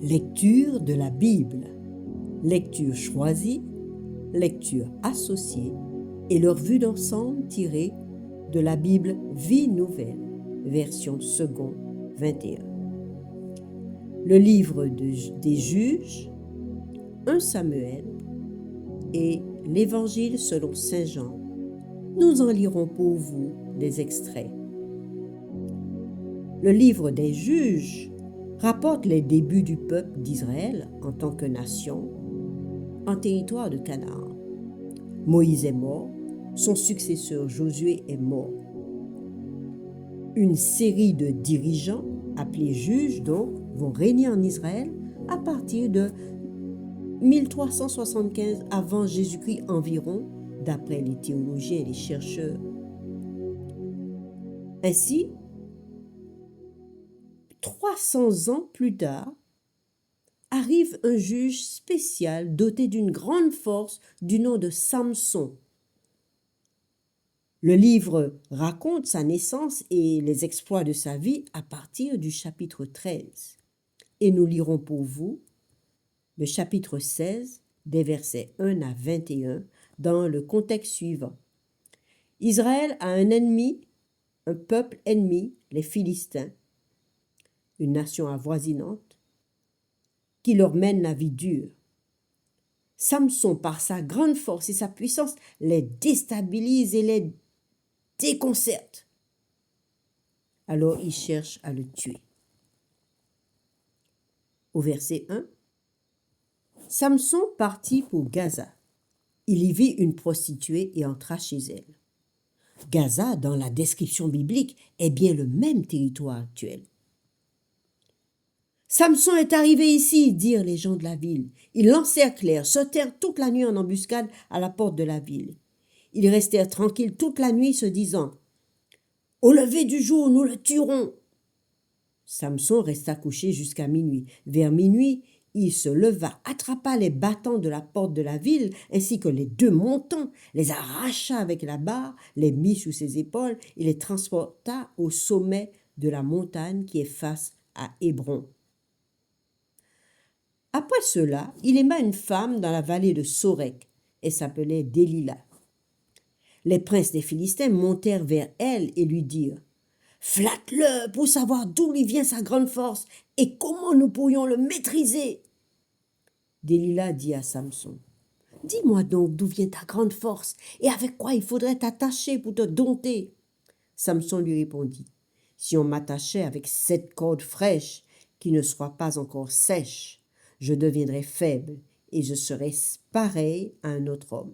Lecture de la Bible, lecture choisie, lecture associée et leur vue d'ensemble tirée de la Bible Vie Nouvelle, version second 21. Le livre des Juges, 1 Samuel et l'Évangile selon Saint Jean. Nous en lirons pour vous des extraits. Le livre des Juges rapporte les débuts du peuple d'Israël en tant que nation en territoire de Canaan. Moïse est mort, son successeur Josué est mort. Une série de dirigeants, appelés juges donc, vont régner en Israël à partir de 1375 avant Jésus-Christ environ, d'après les théologiens et les chercheurs. Ainsi, 300 ans plus tard, arrive un juge spécial doté d'une grande force du nom de Samson. Le livre raconte sa naissance et les exploits de sa vie à partir du chapitre 13. Et nous lirons pour vous le chapitre 16 des versets 1 à 21 dans le contexte suivant. Israël a un ennemi, un peuple ennemi, les Philistins, une nation avoisinante, qui leur mène la vie dure. Samson, par sa grande force et sa puissance, les déstabilise et les déconcerte. Alors il cherche à le tuer. Au verset 1, Samson partit pour Gaza. Il y vit une prostituée et entra chez elle. Gaza, dans la description biblique, est bien le même territoire actuel. Samson est arrivé ici, dirent les gens de la ville. Ils l'encerclèrent, sautèrent toute la nuit en embuscade à la porte de la ville. Ils restèrent tranquilles toute la nuit, se disant « Au lever du jour, nous le tuerons !» Samson resta couché jusqu'à minuit. Vers minuit, il se leva, attrapa les battants de la porte de la ville, ainsi que les deux montants, les arracha avec la barre, les mit sous ses épaules et les transporta au sommet de la montagne qui est face à Hébron. Après cela, il aima une femme dans la vallée de Sorek. Elle s'appelait Délila. Les princes des Philistins montèrent vers elle et lui dirent « Flatte-le pour savoir d'où lui vient sa grande force et comment nous pourrions le maîtriser. » Délila dit à Samson « Dis-moi donc d'où vient ta grande force et avec quoi il faudrait t'attacher pour te dompter. » Samson lui répondit « Si on m'attachait avec 7 cordes fraîches qui ne soient pas encore sèches, je deviendrais faible et je serais pareil à un autre homme. »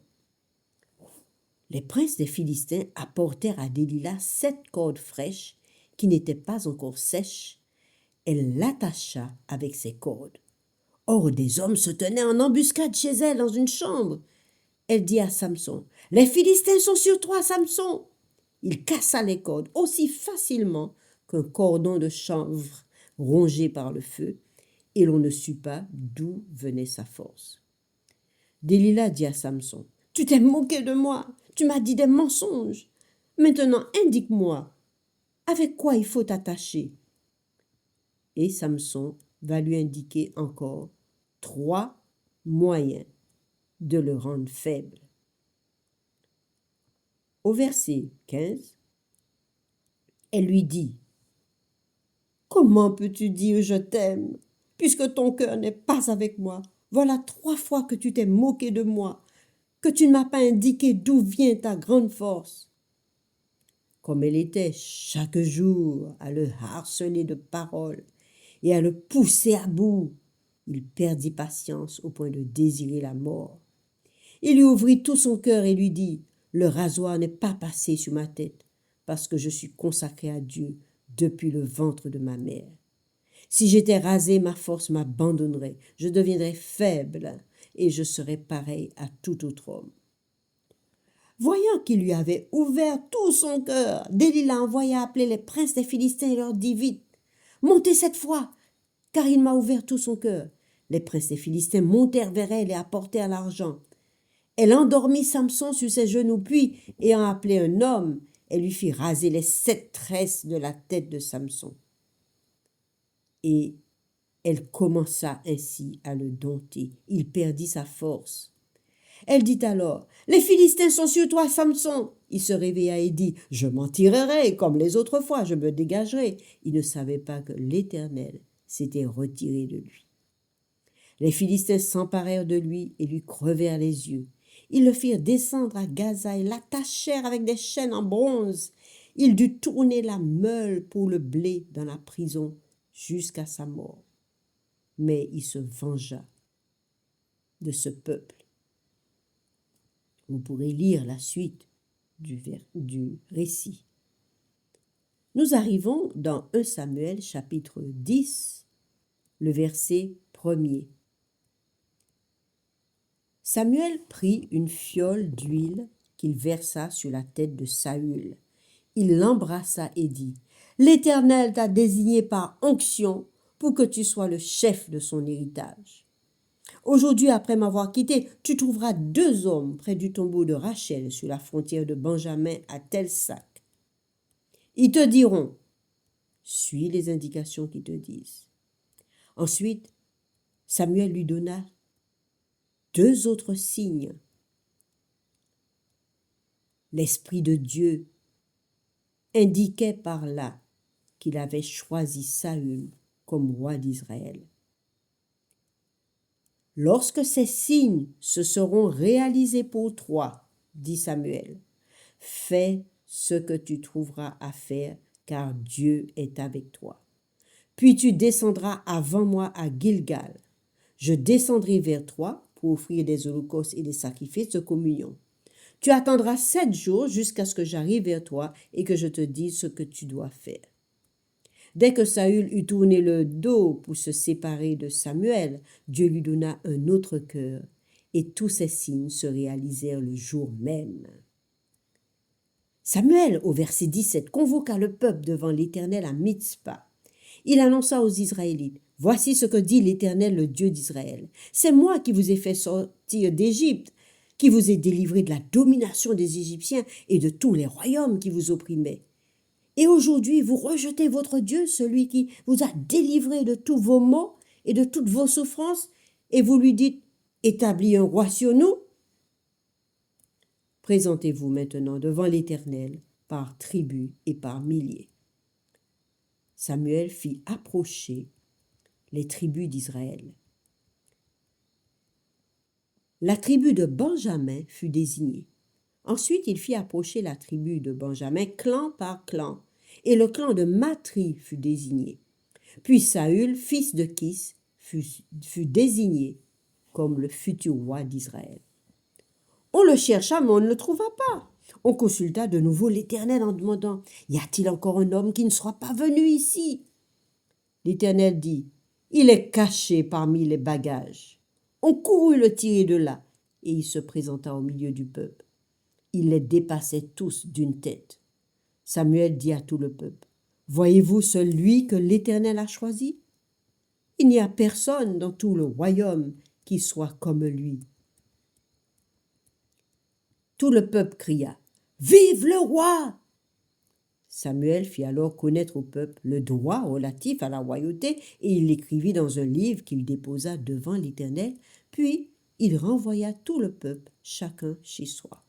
Les princes des Philistins apportèrent à Délila 7 cordes fraîches qui n'étaient pas encore sèches. Elle l'attacha avec ces cordes. Or, des hommes se tenaient en embuscade chez elle dans une chambre. Elle dit à Samson « Les Philistins sont sur toi, Samson !» Il cassa les cordes aussi facilement qu'un cordon de chanvre rongé par le feu, et l'on ne sut pas d'où venait sa force. Délila dit à Samson « Tu t'es moqué de moi, tu m'as dit des mensonges. Maintenant, indique-moi, avec quoi il faut t'attacher. » Et Samson va lui indiquer encore 3 moyens de le rendre faible. Au verset 15, elle lui dit « Comment peux-tu dire je t'aime, puisque ton cœur n'est pas avec moi? Voilà 3 fois que tu t'es moqué de moi, que tu ne m'as pas indiqué d'où vient ta grande force. » Comme elle était chaque jour à le harceler de paroles et à le pousser à bout, il perdit patience au point de désirer la mort. Il lui ouvrit tout son cœur et lui dit « Le rasoir n'est pas passé sur ma tête, parce que je suis consacré à Dieu depuis le ventre de ma mère. Si j'étais rasé, ma force m'abandonnerait, je deviendrais faible et je serais pareil à tout autre homme. » Voyant qu'il lui avait ouvert tout son cœur, Délila envoya appeler les princes des Philistins et leur dit vite « Montez cette fois, car il m'a ouvert tout son cœur. » Les princes des Philistins montèrent vers elle et apportèrent l'argent. Elle endormit Samson sur ses genoux, puis, ayant appelé un homme, elle lui fit raser les 7 tresses de la tête de Samson. Et Elle commença ainsi à le dompter. Il perdit sa force. Elle dit alors, « Les Philistins sont sur toi, Samson. » Il se réveilla et dit, « Je m'en tirerai comme les autres fois, je me dégagerai. » Il ne savait pas que l'Éternel s'était retiré de lui. Les Philistins s'emparèrent de lui et lui crevèrent les yeux. Ils le firent descendre à Gaza et l'attachèrent avec des chaînes en bronze. Il dut tourner la meule pour le blé dans la prison jusqu'à sa mort. Mais il se vengea de ce peuple. Vous pourrez lire la suite du récit. Nous arrivons dans 1 Samuel chapitre 10, le verset 1er. Samuel prit une fiole d'huile qu'il versa sur la tête de Saül. Il l'embrassa et dit, « L'Éternel t'a désigné par onction pour que tu sois le chef de son héritage. Aujourd'hui, après m'avoir quitté, tu trouveras 2 hommes près du tombeau de Rachel sur la frontière de Benjamin à Tel-Sac. Ils te diront, suis les indications qu'ils te disent. » Ensuite, Samuel lui donna 2 autres signes. L'Esprit de Dieu indiquait par là qu'il avait choisi Saül comme roi d'Israël. Lorsque ces signes se seront réalisés pour toi, dit Samuel, fais ce que tu trouveras à faire, car Dieu est avec toi. Puis tu descendras avant moi à Gilgal. Je descendrai vers toi pour offrir des holocaustes et des sacrifices de communion. Tu attendras 7 jours jusqu'à ce que j'arrive vers toi et que je te dise ce que tu dois faire. Dès que Saül eut tourné le dos pour se séparer de Samuel, Dieu lui donna un autre cœur, et tous ces signes se réalisèrent le jour même. Samuel, au verset 17, convoqua le peuple devant l'Éternel à Mitzpa. Il annonça aux Israélites, « Voici ce que dit l'Éternel, le Dieu d'Israël. C'est moi qui vous ai fait sortir d'Égypte, qui vous ai délivré de la domination des Égyptiens et de tous les royaumes qui vous opprimaient. Et aujourd'hui, vous rejetez votre Dieu, celui qui vous a délivré de tous vos maux et de toutes vos souffrances, et vous lui dites, établis un roi sur nous. Présentez-vous maintenant devant l'Éternel par tribus et par milliers. » Samuel fit approcher les tribus d'Israël. La tribu de Benjamin fut désignée. Ensuite, il fit approcher la tribu de Benjamin, clan par clan, et le clan de Matri fut désigné. Puis Saül, fils de Kis, fut désigné comme le futur roi d'Israël. On le chercha, mais on ne le trouva pas. On consulta de nouveau l'Éternel en demandant, « Y a-t-il encore un homme qui ne soit pas venu ici ?» L'Éternel dit, « Il est caché parmi les bagages. » On courut le tirer de là, et il se présenta au milieu du peuple. Il les dépassait tous d'une tête. Samuel dit à tout le peuple, « Voyez-vous celui que l'Éternel a choisi? Il n'y a personne dans tout le royaume qui soit comme lui. » Tout le peuple cria, « Vive le roi !» Samuel fit alors connaître au peuple le droit relatif à la royauté et il l'écrivit dans un livre qu'il déposa devant l'Éternel, puis il renvoya tout le peuple, chacun chez soi.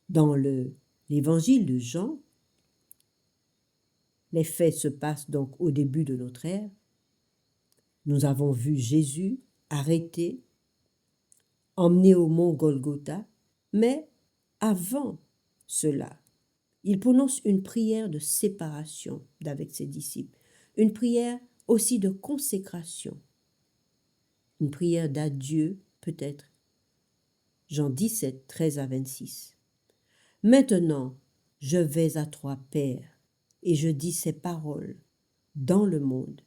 Dans l'évangile de Jean, les faits se passent donc au début de notre ère. Nous avons vu Jésus arrêté, emmené au mont Golgotha, mais avant cela, il prononce une prière de séparation d'avec ses disciples, une prière aussi de consécration, une prière d'adieu peut-être. Jean 17, 13 à 26. « Maintenant, je vais à toi, Père, et je dis ces paroles dans le monde,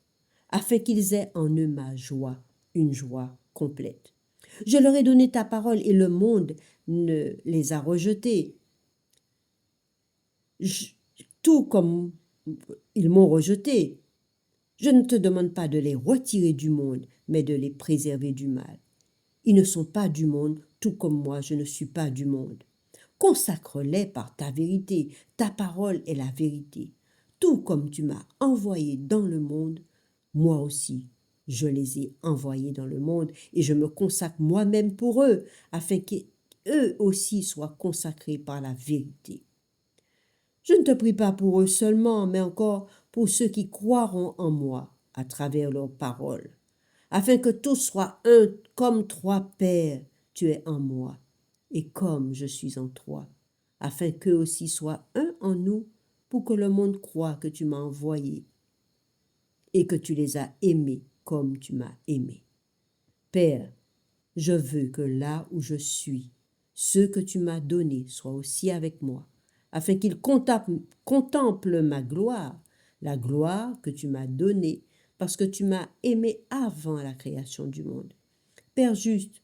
afin qu'ils aient en eux ma joie, une joie complète. Je leur ai donné ta parole et le monde ne les a rejetés. Tout comme ils m'ont rejeté. Je ne te demande pas de les retirer du monde, mais de les préserver du mal. Ils ne sont pas du monde, tout comme moi, je ne suis pas du monde. Consacre-les par ta vérité, ta parole est la vérité. Tout comme tu m'as envoyé dans le monde, Moi aussi, je les ai envoyés dans le monde et je me consacre moi-même pour eux, afin qu'eux aussi soient consacrés par la vérité. Je ne te prie pas pour eux seulement, mais encore pour ceux qui croiront en moi à travers leurs paroles, afin que tous soient un comme toi, Père, tu es en moi, et comme je suis en toi, afin qu'eux aussi soient un en nous, pour que le monde croie que tu m'as envoyé et que tu les as aimés comme tu m'as aimé. Père, je veux que là où je suis, ceux que tu m'as donnés soient aussi avec moi, afin qu'ils contemplent ma gloire, la gloire que tu m'as donnée, parce que tu m'as aimé avant la création du monde. Père juste,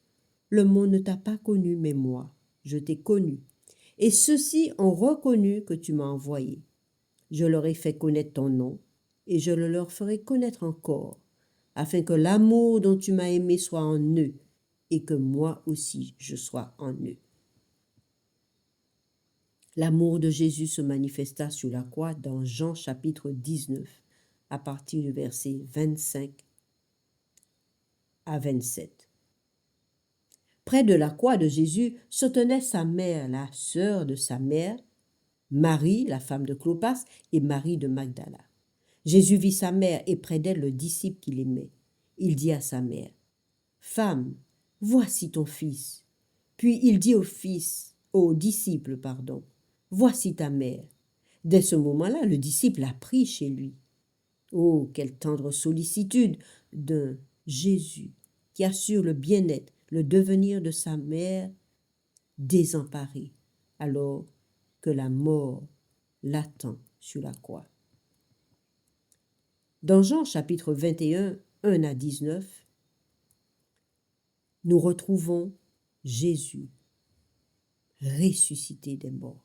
le monde ne t'a pas connu, mais moi, je t'ai connu. Et ceux-ci ont reconnu que tu m'as envoyé. Je leur ai fait connaître ton nom, et je le leur ferai connaître encore, afin que l'amour dont tu m'as aimé soit en eux, et que moi aussi je sois en eux. L'amour de Jésus se manifesta sur la croix dans Jean chapitre 19, à partir du verset 25 à 27. Près de la croix de Jésus se tenait sa mère, la sœur de sa mère, Marie, la femme de Clopas, et Marie de Magdala. Jésus vit sa mère et près d'elle le disciple qu'il aimait. Il dit à sa mère, « Femme, voici ton fils. » Puis il dit au disciple, « Voici ta mère. » Dès ce moment-là, le disciple l'a pris chez lui. Oh, quelle tendre sollicitude d'un Jésus qui assure le bien-être, le devenir de sa mère désemparée, alors que la mort l'attend sur la croix. Dans Jean chapitre 21, 1 à 19, nous retrouvons Jésus ressuscité des morts.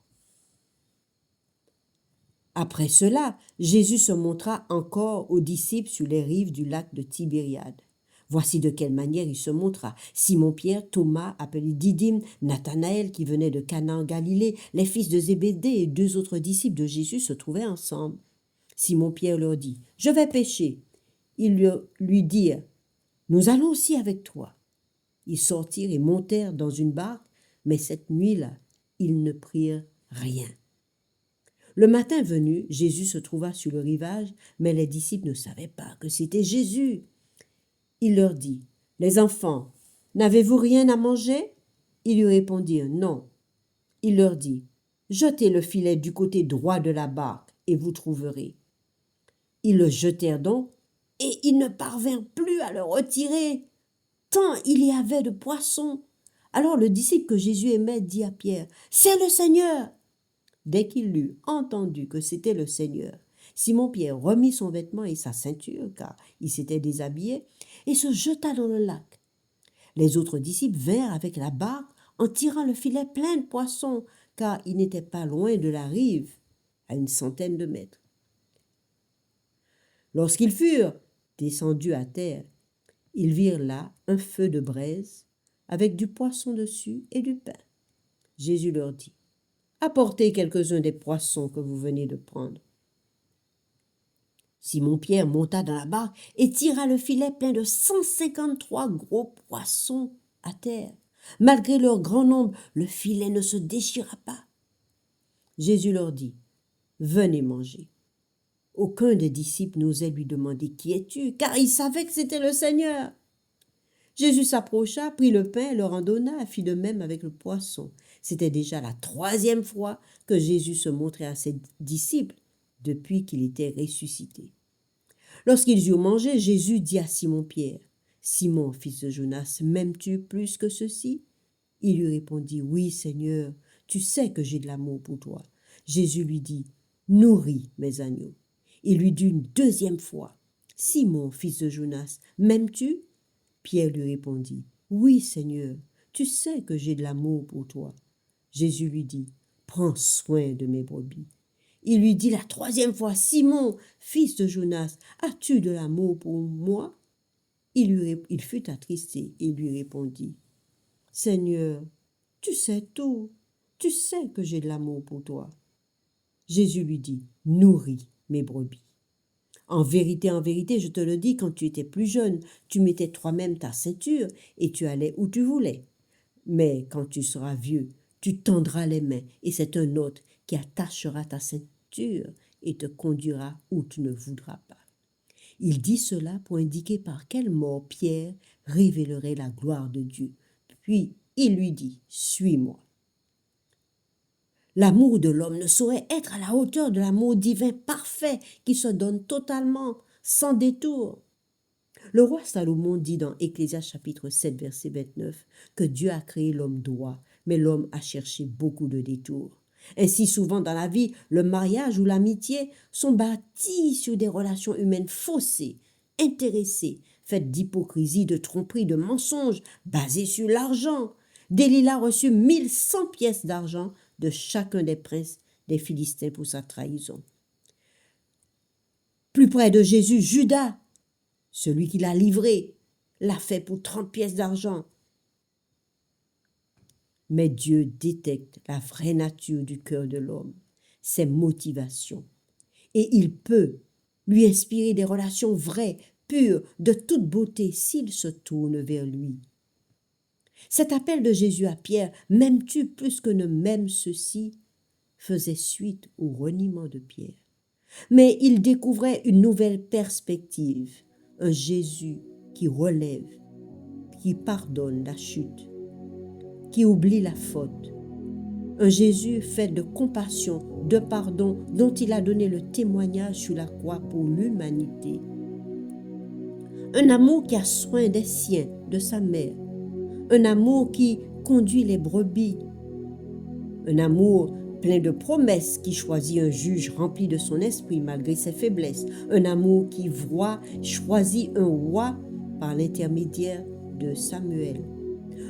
Après cela, Jésus se montra encore aux disciples sur les rives du lac de Tibériade. Voici de quelle manière il se montra. Simon-Pierre, Thomas, appelé Didyme, Nathanaël qui venait de Cana en Galilée, les fils de Zébédée et deux autres disciples de Jésus se trouvaient ensemble. Simon-Pierre leur dit, « Je vais pêcher. » Ils lui dirent, « Nous allons aussi avec toi. » Ils sortirent et montèrent dans une barque, mais cette nuit-là, ils ne prirent rien. Le matin venu, Jésus se trouva sur le rivage, mais les disciples ne savaient pas que c'était Jésus. Il leur dit, « Les enfants, n'avez-vous rien à manger ?» Ils lui répondirent, « Non. » Il leur dit, « Jetez le filet du côté droit de la barque, et vous trouverez. » Ils le jetèrent donc, et ils ne parvinrent plus à le retirer, tant il y avait de poissons. Alors le disciple que Jésus aimait dit à Pierre, « C'est le Seigneur !» Dès qu'il eut entendu que c'était le Seigneur, Simon-Pierre remit son vêtement et sa ceinture, car il s'était déshabillé, et se jeta dans le lac. Les autres disciples vinrent avec la barque en tirant le filet plein de poissons, car ils n'étaient pas loin de la rive, à une centaine de mètres. Lorsqu'ils furent descendus à terre, ils virent là un feu de braise avec du poisson dessus et du pain. Jésus leur dit, « Apportez quelques-uns des poissons que vous venez de prendre. » Simon-Pierre monta dans la barque et tira le filet plein de 153 gros poissons à terre. Malgré leur grand nombre, le filet ne se déchira pas. Jésus leur dit, « Venez manger. » Aucun des disciples n'osait lui demander, « Qui es-tu ?» car il savait que c'était le Seigneur. Jésus s'approcha, prit le pain, leur en donna, fit de même avec le poisson. C'était déjà la 3e fois que Jésus se montrait à ses disciples depuis qu'il était ressuscité. Lorsqu'ils eurent mangé, Jésus dit à Simon-Pierre, « Simon, fils de Jonas, m'aimes-tu plus que ceux-ci » Il lui répondit, « Oui, Seigneur, tu sais que j'ai de l'amour pour toi. » Jésus lui dit, « Nourris mes agneaux. » Il lui dit une 2e fois, « Simon, fils de Jonas, m'aimes-tu » Pierre lui répondit, « Oui, Seigneur, tu sais que j'ai de l'amour pour toi. » Jésus lui dit, « Prends soin de mes brebis. » Il lui dit la 3e fois, « Simon, fils de Jonas, as-tu de l'amour pour moi ?» Il fut attristé et lui répondit, « Seigneur, tu sais tout, tu sais que j'ai de l'amour pour toi. » Jésus lui dit, « Nourris mes brebis. » en vérité, je te le dis, quand tu étais plus jeune, tu mettais toi-même ta ceinture et tu allais où tu voulais. Mais quand tu seras vieux, tu tendras les mains et c'est un autre qui attachera ta ceinture et te conduira où tu ne voudras pas. Il dit cela pour indiquer par quelle mort Pierre révélerait la gloire de Dieu. Puis il lui dit, suis-moi. L'amour de l'homme ne saurait être à la hauteur de l'amour divin parfait qui se donne totalement, sans détour. Le roi Salomon dit dans Ecclésiaste chapitre 7, verset 29, que Dieu a créé l'homme droit, mais l'homme a cherché beaucoup de détours. Ainsi, souvent dans la vie, le mariage ou l'amitié sont bâtis sur des relations humaines faussées, intéressées, faites d'hypocrisie, de tromperie, de mensonges, basées sur l'argent. Delilah reçut 1100 pièces d'argent de chacun des princes des Philistins pour sa trahison. Plus près de Jésus, Judas, celui qui l'a livré, l'a fait pour 30 pièces d'argent. Mais Dieu détecte la vraie nature du cœur de l'homme, ses motivations. Et il peut lui inspirer des relations vraies, pures, de toute beauté, s'il se tourne vers lui. Cet appel de Jésus à Pierre, « M'aimes-tu plus que ne m'aime ceci ?» faisait suite au reniement de Pierre. Mais il découvrait une nouvelle perspective, un Jésus qui relève, qui pardonne la chute, qui oublie la faute. Un Jésus fait de compassion, de pardon, dont il a donné le témoignage sur la croix pour l'humanité. Un amour qui a soin des siens, de sa mère. Un amour qui conduit les brebis. Un amour plein de promesses qui choisit un juge rempli de son esprit malgré ses faiblesses. Un amour qui choisit un roi par l'intermédiaire de Samuel.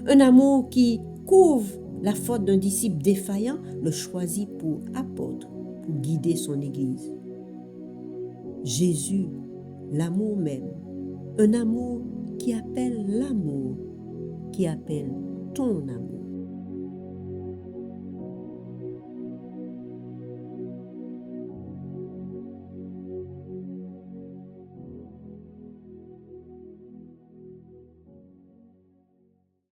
Un amour qui couvre la faute d'un disciple défaillant, le choisit pour apôtre, pour guider son Église. Jésus, l'amour même, un amour qui appelle l'amour, qui appelle ton amour.